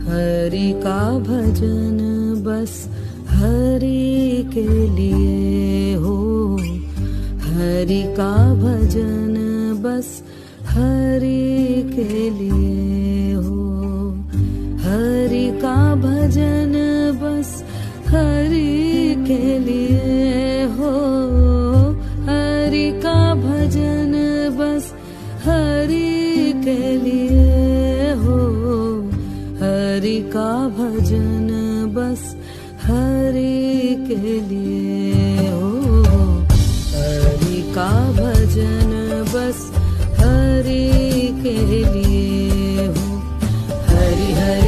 हरि का भजन बस हरि के लिए हो, हरि का भजन बस हरि के लिए हो, हरि का भजन बस हरि के लिए हो, हरि का भजन बस हरि के लिए हो, हरि का भजन बस हरि के लिए हो, हरि का भजन बस हरि के लिए हो, हरि हरि